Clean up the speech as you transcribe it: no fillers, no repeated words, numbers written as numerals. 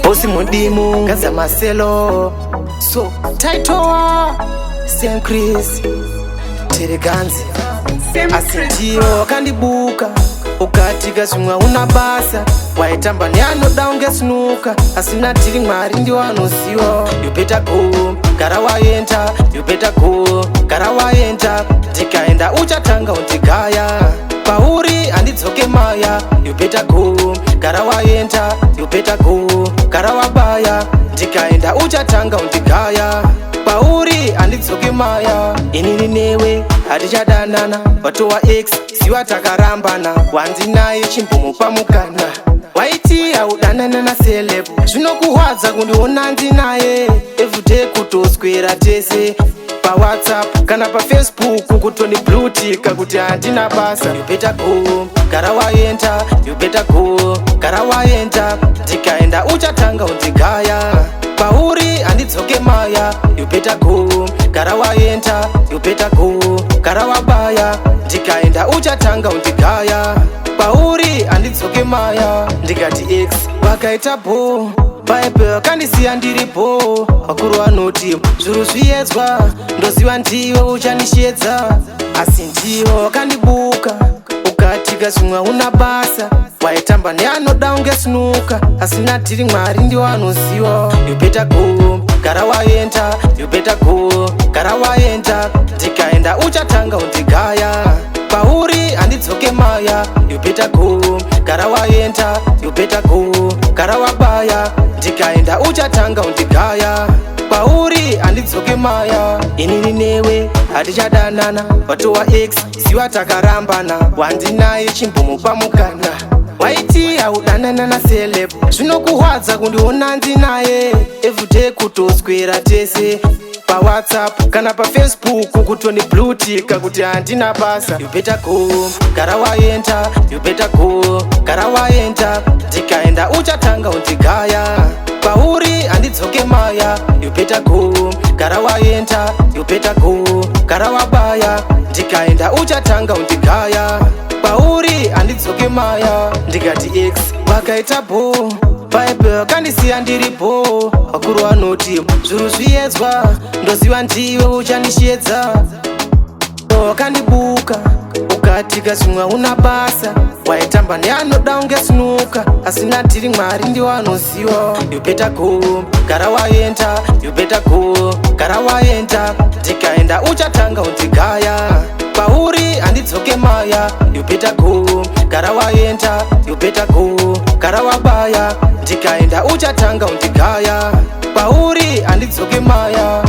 Bosi mudimu gaza maselo. So Taitoa Sam Chris Tereganzi Asitio kandibuka ukatika sumwa una basa waitamba neanoda ungesunuka asina tiri mwari ndio anosiwa. You better go gara waenda, you better go gara waenda, tikaenda uchatanga untikaya pauri andidzoke maya. You better go gara waenda, you better go gara wabaya, tikaenda uchatanga untikaya pauri andidzoke maya. Inini newe hatichadanana watowa X siwa takarambana wanzi naye chimbomo pamukana waiti audanana na celeb zvinokuhwadza kundiona ndinaye everyday kutoswera tese pa WhatsApp kana pa Facebook kutoni blue tick kuti handina basa. You better go gara waenda, you better go gara waenda, tikaenda uchatanga undigaya pauri andidzoke maya. You better go gara waenda, you better go gara wabaya, tikaenda uchatanga undigaya pauri andidzoke maya. Ndikati X wakaita bo Bible kandisiya ndiripo vakuru vanoti zvuru zviedzwa ndoziva ndiwe uchandishedza asi ndiwo kandibuka ukatika zvimwe una basa waitamba neanoda ungesunuka asina tiri mwari ndiwo anoziva. You better go gara waenda, you better go gara waenda, tikaenda uchatanga undigaya pauri andidzoke maya. You better go gara waenda, you better go gara wabaya, tikaenda uchatanga undigaya pauri andidzoke maya. Inini newe hatichadanana watowa X siwa takarambana wanzi naye chimbomo pamukana waiti audanana na celeb zvinokuhwadza kundiona ndinaye everyday kutoswera tese pa WhatsApp kana pa Facebook kutoni blue tick kuti handina basa. You better go gara waenda, you better go gara waenda, tikaenda uchatanga undigaya pauri handidzoke maya. You better go gara waenda, you better go gara wabaya, tikaenda uchatanga undigaya pauri handidzoke maya. Ndikati X wakaita bo Bible kandisiya ndiripo vakuru vanoti zvuru zviedzwa ndoziva ndiwe uchandishedza kandibuka ukatika zvimwe una basa waitamba neanoda ungesunuka asina tiri mwari ndiwo anoziva. You better go gara waenda, you better go gara waenda, tikaenda uchatanga undigaya pauri handidzoke maya. You better go gara waenda, you better go gara wabaya, tikaenda uchatanga undigaya pauri handidzoke maya.